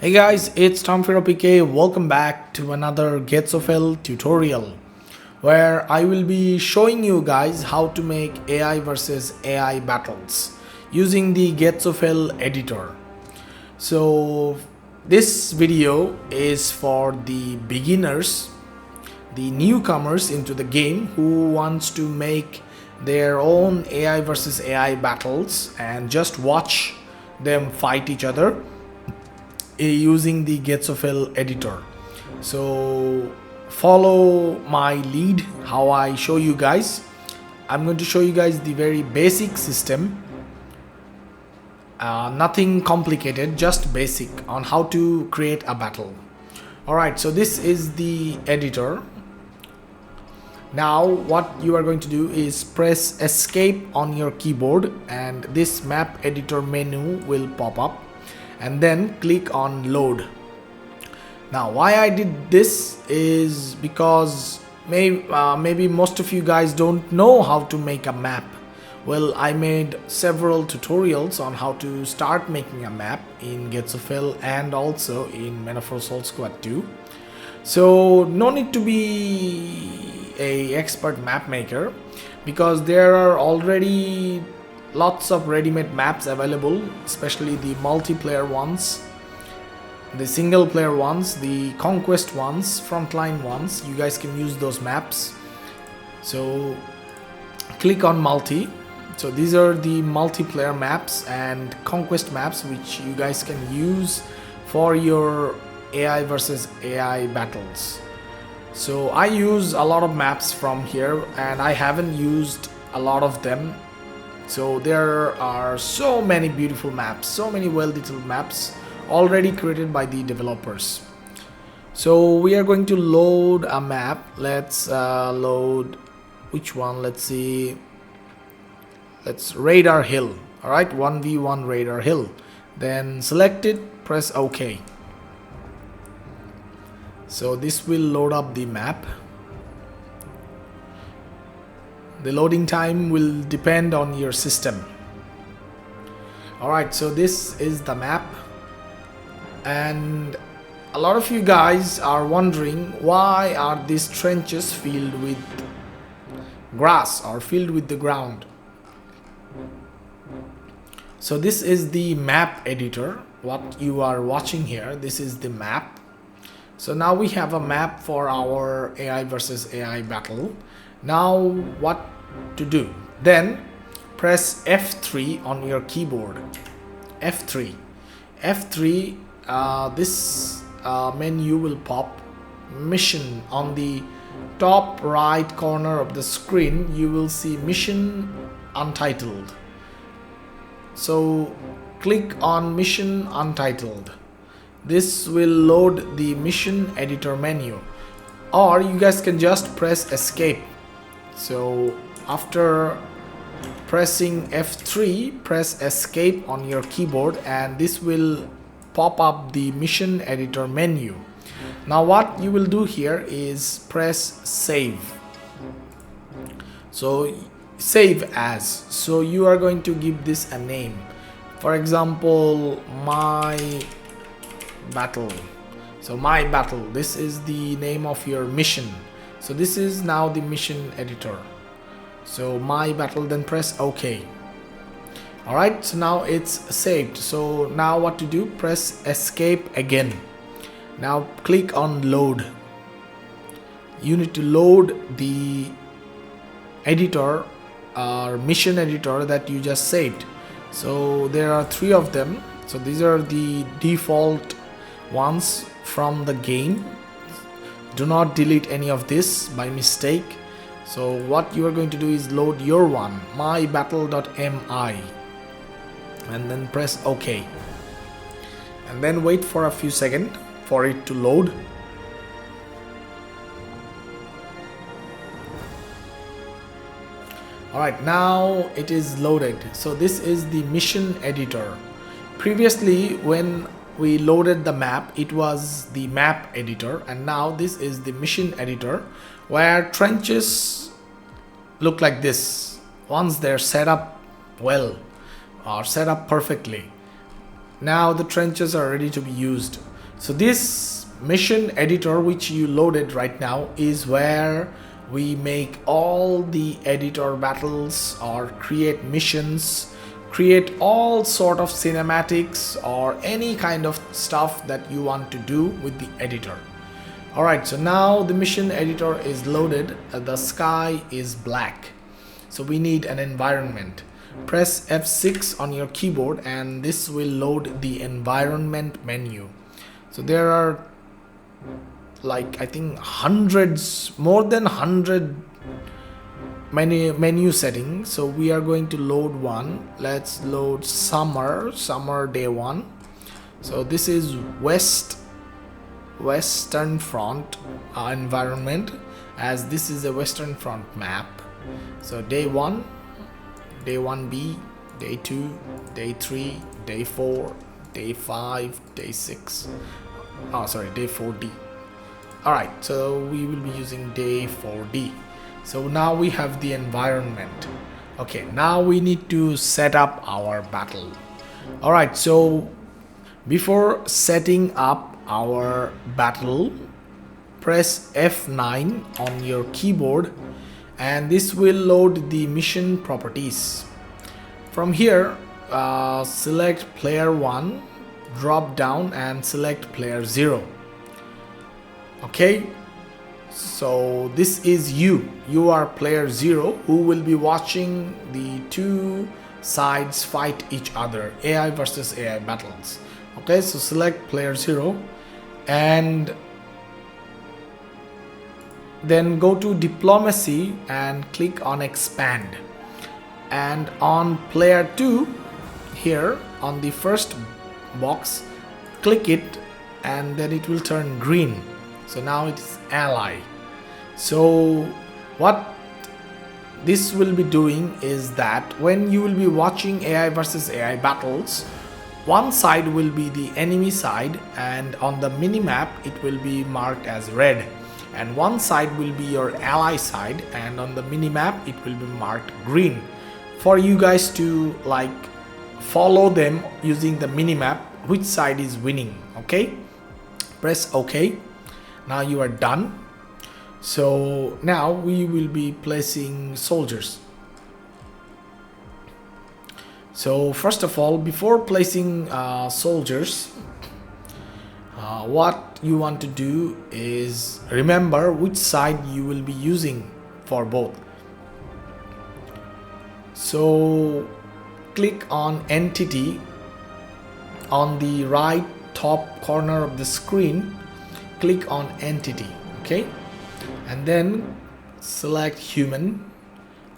Hey guys, it's SturmFuhrer PK. Welcome back to another Gates of Hell tutorial where I will be showing you guys how to make AI versus AI battles using the Gates of Hell editor. So this video is for the beginners, the newcomers into the game who wants to make their own AI versus AI battles and just watch them fight each other using the Gates of Hell editor. So follow my lead how I show you guys. I'm going to show you guys the very basic system, nothing complicated, just basic on how to create a battle. Alright, so this is the editor. Now what you are going to do is press escape on your keyboard and this map editor menu will pop up, and then click on load. Now why I did this is because maybe most of you guys don't know how to make a map. Well, I made several tutorials on how to start making a map in Gates of Hell and also in Men of War Assault Squad 2. So no need to be a expert map maker because there are already lots of ready-made maps available, especially the multiplayer ones, the single player ones, the conquest ones, frontline ones. You guys can use those maps. So click on multi. So these are the multiplayer maps and conquest maps which you guys can use for your AI versus AI battles. So I use a lot of maps from here and I haven't used a lot of them. So there are so many beautiful maps, so many well-detailed maps already created by the developers. So we are going to load a map. Let's load which one? Let's see. Let's Radar Hill. All right, 1v1 Radar Hill. Then select it, press OK. So this will load up the map. The loading time will depend on your system. Alright, so this is the map, and a lot of you guys are wondering why are these trenches filled with grass or filled with the ground. So this is the map editor, what you are watching here. This is the map. So now we have a map for our AI versus AI battle. Now what to do? Then press F3 on your keyboard. F3. This menu will pop. Mission on the top right corner of the screen. You will see mission untitled. So click on mission untitled. This will load the mission editor menu, or you guys can just press escape. So after pressing F3, press escape on your keyboard and this will pop up the mission editor menu. Now what you will do here is press save. So save as. So you are going to give this a name. For example, my battle. So my battle, this is the name of your mission. So this is now the mission editor. So my battle, then press OK. Alright, so now it's saved. So now what to do? Press escape again. Now click on load. You need to load the editor or mission editor that you just saved. So there are 3 of them. So these are the default ones from the game. Do not delete any of this by mistake. So what you are going to do is load your one, mybattle.mi, and then press OK. And then wait for a few seconds for it to load. Alright, now it is loaded. So this is the mission editor. Previously when we loaded the map, it was the map editor, and now this is the mission editor where trenches look like this once they're set up well or set up perfectly. Now the trenches are ready to be used. So this mission editor which you loaded right now is where we make all the editor battles or create missions, create all sort of cinematics or any kind of stuff that you want to do with the editor. Alright, so now the mission editor is loaded. The sky is black, so we need an environment. Press F6 on your keyboard and this will load the environment menu. So there are like I think hundreds, more than 100 menu settings. So we are going to load one. Let's load summer day 1. So this is Western Front environment, as this is a Western Front map. So day 1, day 1B, day 2, day 3, day 4, day 5, day 6. Oh, sorry, day 4D. Alright, so we will be using day 4D. So now we have the environment. Okay, now we need to set up our battle. Alright, so before setting up our battle, press F9 on your keyboard and this will load the mission properties. From here, select player 1, drop down and select player 0. Okay, so this is you are player 0 who will be watching the two sides fight each other, AI versus AI battles. Okay, so select player 0 and then go to diplomacy and click on expand, and on player 2 here on the first box click it and then it will turn green. So now it is ally. So what this will be doing is that when you will be watching AI versus AI battles, one side will be the enemy side and on the minimap it will be marked as red, and one side will be your ally side and on the minimap it will be marked green, for you guys to like follow them using the minimap which side is winning. Okay, press OK. Now you are done. So now we will be placing soldiers. So first of all, before placing soldiers, what you want to do is remember which side you will be using for both. So click on entity on the right top corner of the screen, click on entity. Okay, and then select human,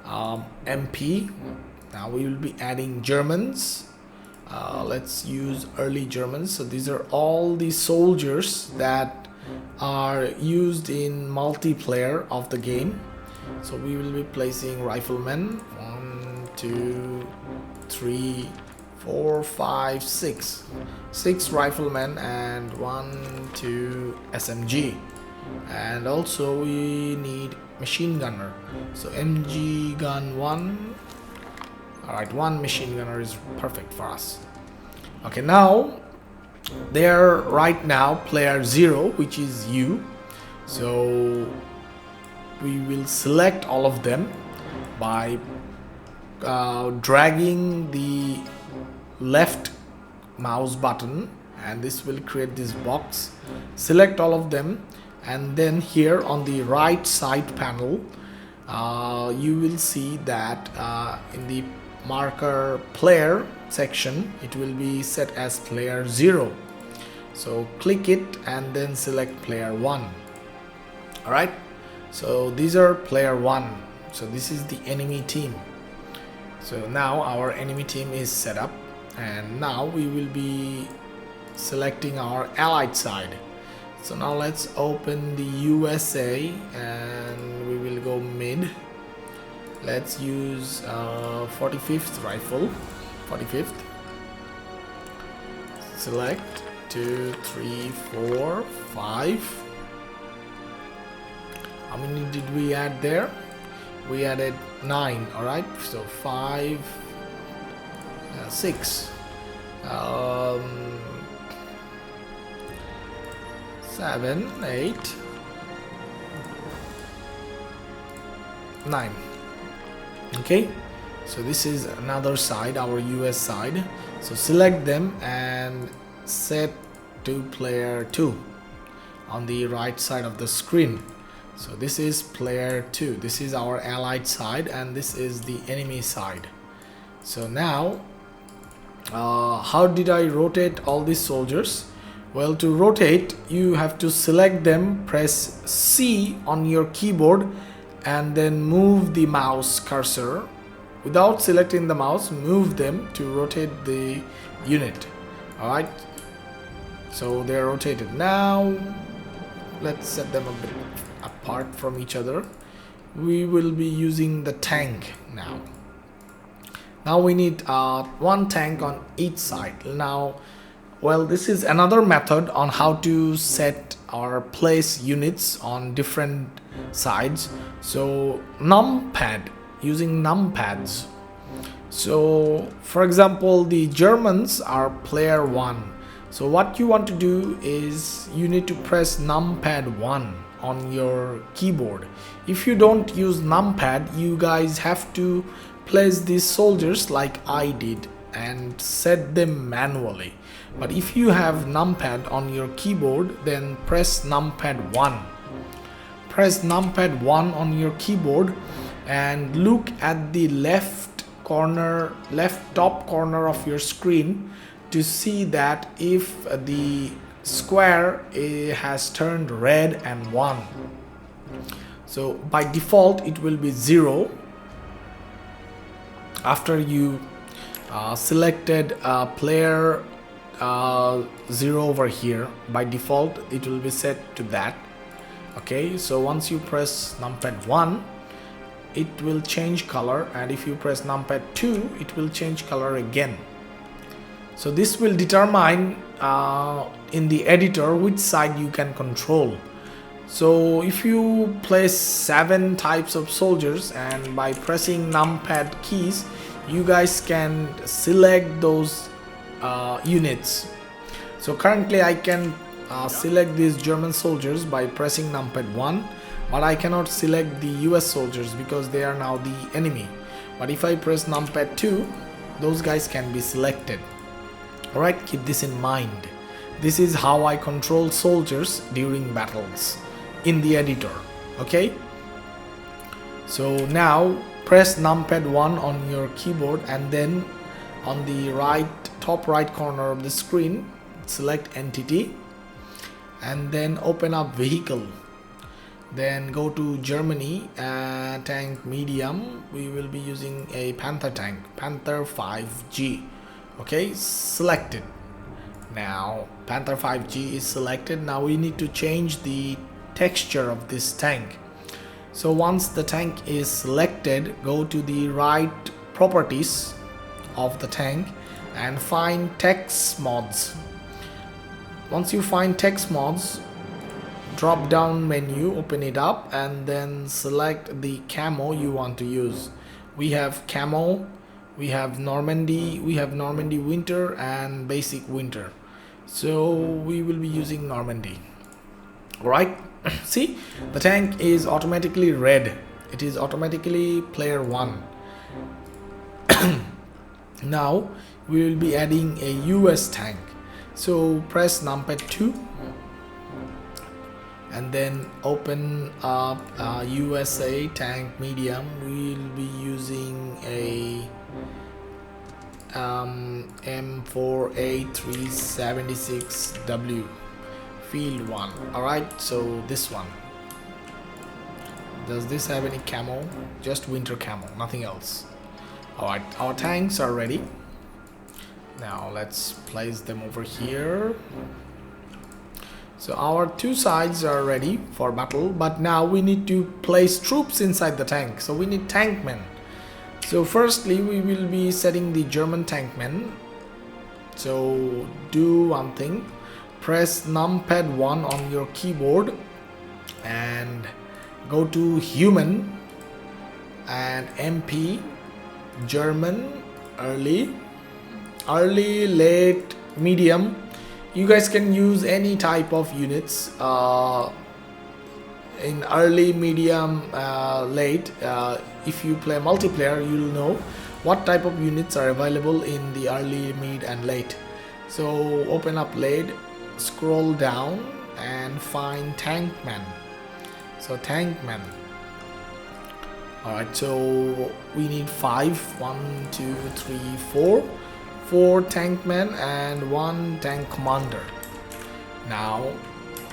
MP. Now we will be adding Germans. Let's use early Germans. So these are all the soldiers that are used in multiplayer of the game. So we will be placing riflemen. 1, 2, 3, 4, 5, 6. 6 riflemen and 1, 2 SMG. And also we need machine gunner. So MG gun 1. Alright, 1 machine gunner is perfect for us. Okay, now they're right now player 0, which is you. So we will select all of them by dragging the left mouse button, and this will create this box. Select all of them, and then here on the right side panel you will see that in the marker player section it will be set as player 0. So click it and then select player 1. Alright, so these are player 1. So this is the enemy team. So now our enemy team is set up, and now we will be selecting our allied side. So now let's open the USA and we will go mid. Let's use 45th rifle. 45th. Select 2, 3, 4, 5. How many did we add there? We added 9. Alright, so 5, 6. 7, 8, 9. Okay, so this is another side, our US side. So select them and set to player 2 on the right side of the screen. So this is player 2, this is our allied side, and this is the enemy side. So now how did I rotate all these soldiers? Well, to rotate you have to select them, press C on your keyboard, and then move the mouse cursor. Without selecting the mouse, move them to rotate the unit. Alright, so they're rotated. Now let's set them a bit apart from each other. We will be using the tank now. Now we need one tank on each side. Now, well, this is another method on how to set or place units on different sides. So numpad, using numpads. So for example, the Germans are player 1. So what you want to do is you need to press numpad 1 on your keyboard. If you don't use numpad, you guys have to place these soldiers like I did and set them manually. But if you have numpad on your keyboard, then press numpad 1. Press numpad 1 on your keyboard and look at the left top corner of your screen to see that if the square has turned red and 1. So by default it will be 0. After you selected player 0 over here, by default it will be set to that. Okay, so once you press numpad 1, it will change color, and if you press numpad 2, it will change color again. So this will determine in the editor which side you can control. So if you place 7 types of soldiers, and by pressing numpad keys you guys can select those units. So currently I can select these German soldiers by pressing numpad 1, but I cannot select the US soldiers because they are now the enemy. But if I press numpad 2, those guys can be selected. Alright, keep this in mind. This is how I control soldiers during battles in the editor. Okay, so now press numpad 1 on your keyboard, and then on the top right corner of the screen select entity, and then open up vehicle. Then go to Germany, tank medium. We will be using a Panther tank, Panther 5G. Okay, selected. Now Panther 5G is selected. Now we need to change the texture of this tank. So once the tank is selected, go to the right properties of the tank and find text mods. Once you find text mods, drop down menu, open it up, and then select the camo you want to use. We have camo, we have Normandy winter and basic winter. So we will be using Normandy. Alright, see, the tank is automatically red. It is automatically player 1. Now we will be adding a US tank. So press numpad 2 and then open up USA tank medium. We will be using a M4A376W field 1. Alright, so this one. Does this have any camo? Just winter camo, nothing else. Alright, our tanks are ready. Now let's place them over here. So our 2 sides are ready for battle, but now we need to place troops inside the tank. So we need tankmen. So firstly we will be setting the German tankmen. So do one thing, press numpad 1 on your keyboard and go to human and MP German early. early, late, medium. You guys can use any type of units in early, medium, late. If you play multiplayer, you'll know what type of units are available in the early, mid and late. So open up late, scroll down and find tankman. So tankman. Alright, so we need 5. 1, 2, 3, 4. 4 tankmen and 1 tank commander. Now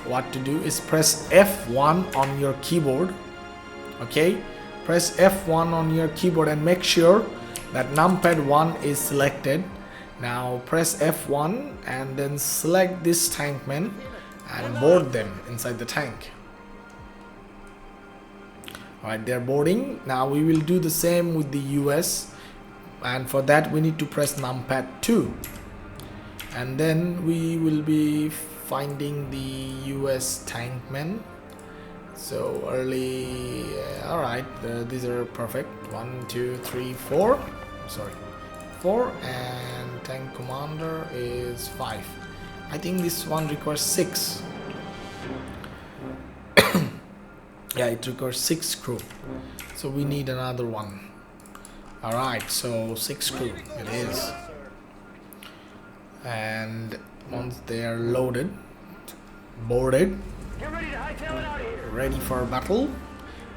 what to do is press F1 on your keyboard. Okay, press F1 on your keyboard and make sure that numpad 1 is selected. Now press F1 and then select this tankmen and board them inside the tank. Alright, they're boarding. Now we will do the same with the US, and for that we need to press numpad 2, and then we will be finding the US tankmen. So early, alright, these are perfect. 1, 2, 3, 4. Sorry, 4, and tank commander is 5. I think this one requires 6. Yeah, it requires 6 crew, so we need another one. Alright, so 6 crew it is, and once they are loaded, boarded, ready for battle.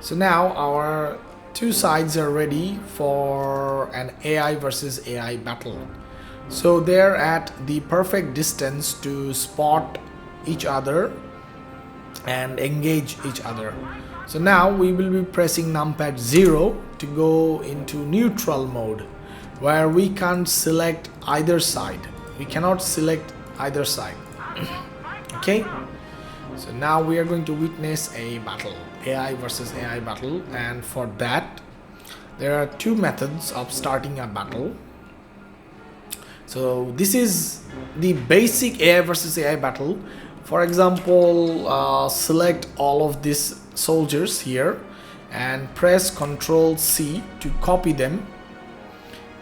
So now our two sides are ready for an AI versus AI battle. So they're at the perfect distance to spot each other and engage each other. So now we will be pressing numpad 0 to go into neutral mode, where we can't select either side. We cannot select either side. Okay, so now we are going to witness a battle, AI versus AI battle, and for that there are 2 methods of starting a battle. So this is the basic AI versus AI battle. For example, select all of these soldiers here and press Ctrl C to copy them.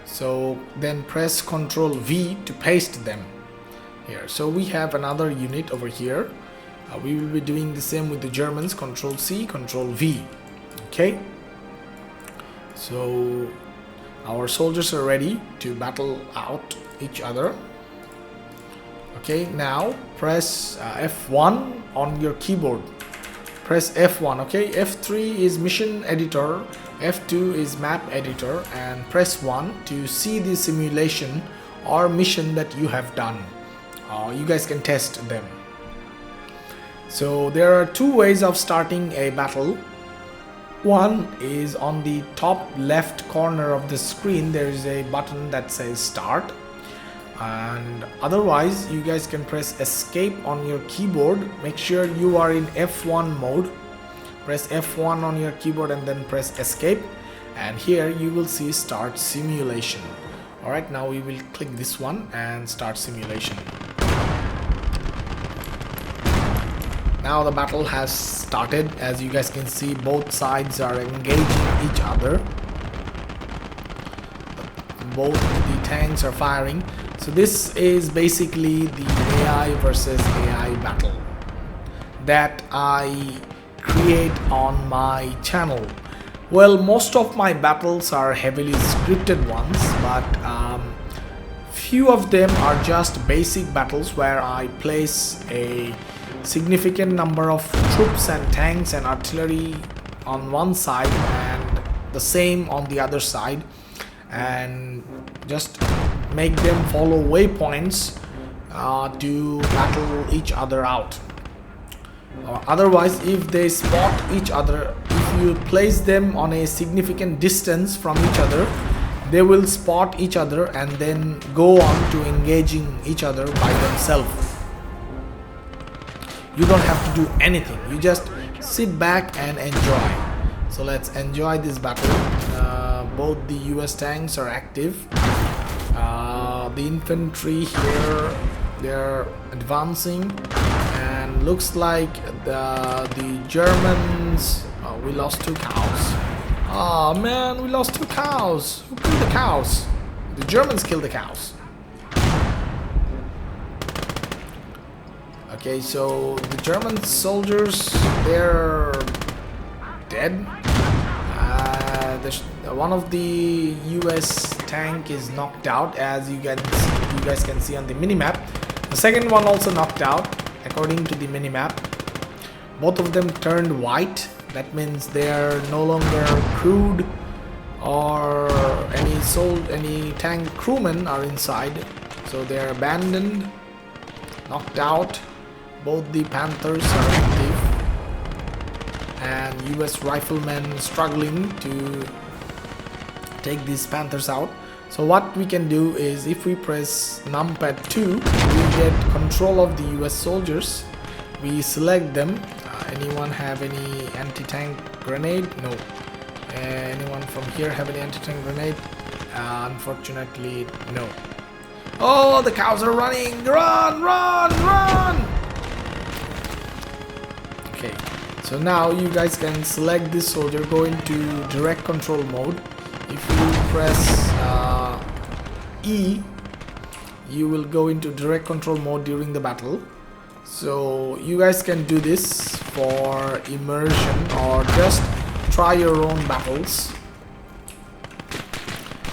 So then press Ctrl V to paste them here. So we have another unit over here. We will be doing the same with the Germans. Ctrl C, Ctrl V. Okay, so our soldiers are ready to battle out each other. Okay, now press F1 on your keyboard. Press F1. Okay, F3 is mission editor, F2 is map editor, and press 1 to see the simulation or mission that you have done. You guys can test them. So there are 2 ways of starting a battle. One is on the top left corner of the screen, there is a button that says start, and otherwise you guys can press escape on your keyboard. Make sure you are in F1 mode. Press F1 on your keyboard and then press escape, and here you will see start simulation. Alright, now we will click this one and start simulation. Now the battle has started. As you guys can see, both sides are engaging each other. Both the tanks are firing. So this is basically the AI versus AI battle that I create on my channel. Well, most of my battles are heavily scripted ones, but few of them are just basic battles where I place a significant number of troops and tanks and artillery on one side and the same on the other side, and just make them follow waypoints to battle each other out. Otherwise, if they spot each other, if you place them on a significant distance from each other, they will spot each other and then go on to engaging each other by themselves. You don't have to do anything, you just sit back and enjoy. So let's enjoy this battle. Both the US tanks are active. The infantry here, they're advancing, and looks like the Germans, we lost 2 cows. Oh man, we lost 2 cows. Who killed the cows? The Germans killed the cows. Okay, so the German soldiers, they're dead. One of the US tank is knocked out, as you guys can see on the minimap. The second one also knocked out according to the minimap. Both of them turned white. That means they are no longer crewed, or any tank crewmen are inside, so they are abandoned, knocked out. Both the Panthers are active, and US riflemen struggling to take these Panthers out. So what we can do is, if we press numpad 2, we get control of the US soldiers. We select them. Anyone have any anti-tank grenade? No. Anyone from here have any anti-tank grenade? Unfortunately, no. Oh, the cows are running! Run, run, run! Okay, so now you guys can select this soldier, go into direct control mode. If you press E, you will go into direct control mode during the battle. So you guys can do this for immersion, or just try your own battles.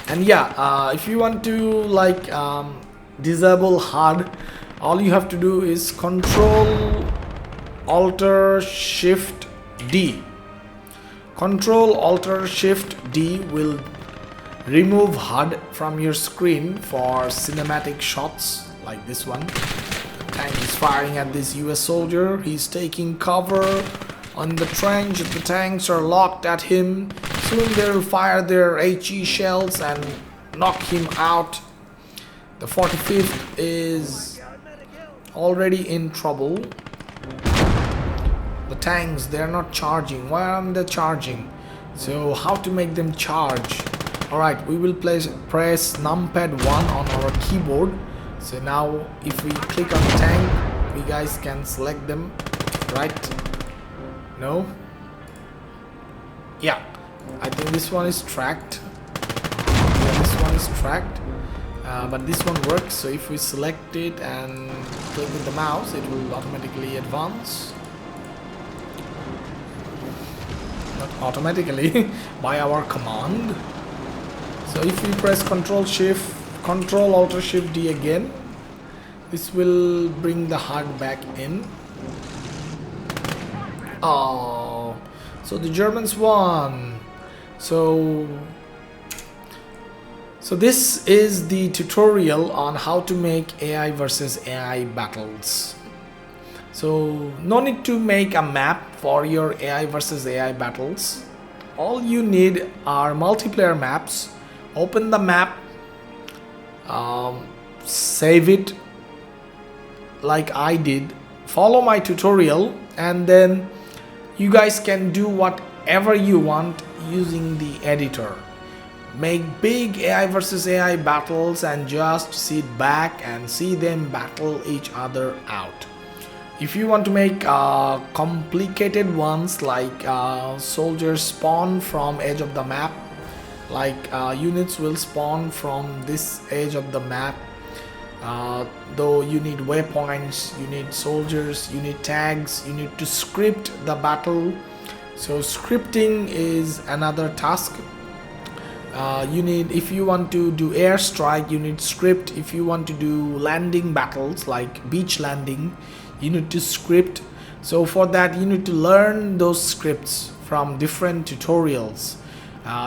And yeah, if you want to like disable HUD, all you have to do is Control Alter Shift D. Control Alter Shift D will remove HUD from your screen for cinematic shots like this one. The tank is firing at this US soldier. He's taking cover on the trench. The tanks are locked at him. Soon they'll fire their HE shells and knock him out. The 45th is already in trouble. The tanks, they're not charging. Why aren't they charging? So how to make them charge? Alright, we will press numpad 1 on our keyboard. So now if we click on the tank, we guys can select them, right? No? Yeah, I think this one is tracked. Yeah, this one is tracked. But this one works, so if we select it and click with the mouse, it will automatically advance. Not automatically, by our command. So if we press Control Alt Shift D again, this will bring the HUD back in. Oh, so the Germans won. So this is the tutorial on how to make AI versus AI battles. So no need to make a map for your AI versus AI battles. All you need are multiplayer maps. Open the map, save it like I did, follow my tutorial, and then you guys can do whatever you want using the editor. Make big AI versus AI battles and just sit back and see them battle each other out. If you want to make complicated ones, like soldiers spawn from edge of the map, like units will spawn from this edge of the map, though you need waypoints, you need soldiers, you need tags, you need to script the battle. So scripting is another task. You need, if you want to do airstrike, you need script. If you want to do landing battles like beach landing, you need to script. So for that you need to learn those scripts from different tutorials.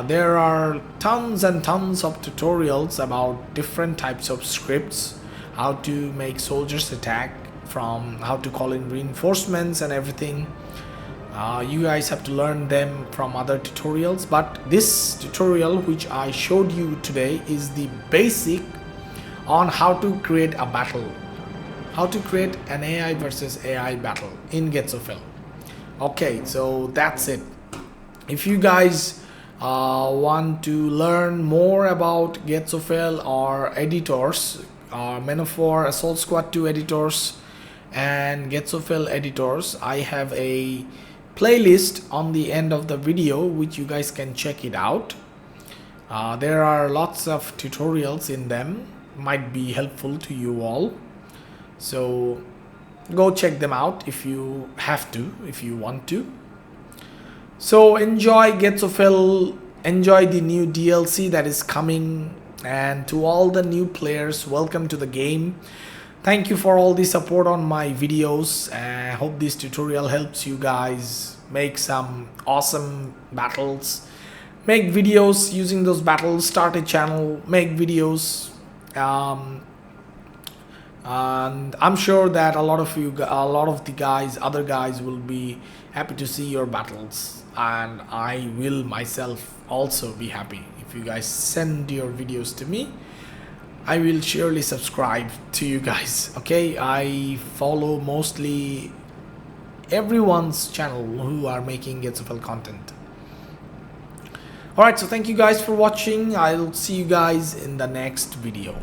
There are tons and tons of tutorials about different types of scripts, how to make soldiers attack, from how to call in reinforcements and everything. You guys have to learn them from other tutorials, but this tutorial which I showed you today is the basic on how to create a battle, how to create an AI versus AI battle in Getsofill. Okay, so that's it. If you guys want to learn more about Getsofill or editors, Men of War, Assault Squad 2 editors and Getsofill editors, I have a playlist on the end of the video which you guys can check it out. There are lots of tutorials in them, might be helpful to you all. So Go check them out if you have to, if you want to. So enjoy Getsofel, enjoy the new DLC that is coming, and to all the new players, welcome to the game. Thank you for all the support on my videos. I hope this tutorial helps you guys make some awesome battles, make videos using those battles, start a channel, make videos. And I'm sure that a lot of the guys, other guys, will be happy to see your battles, and I will myself also be happy if you guys send your videos to me. I will surely subscribe to you guys. Okay, I follow mostly everyone's channel who are making Getsofel content. Alright, so thank you guys for watching. I'll see you guys in the next video.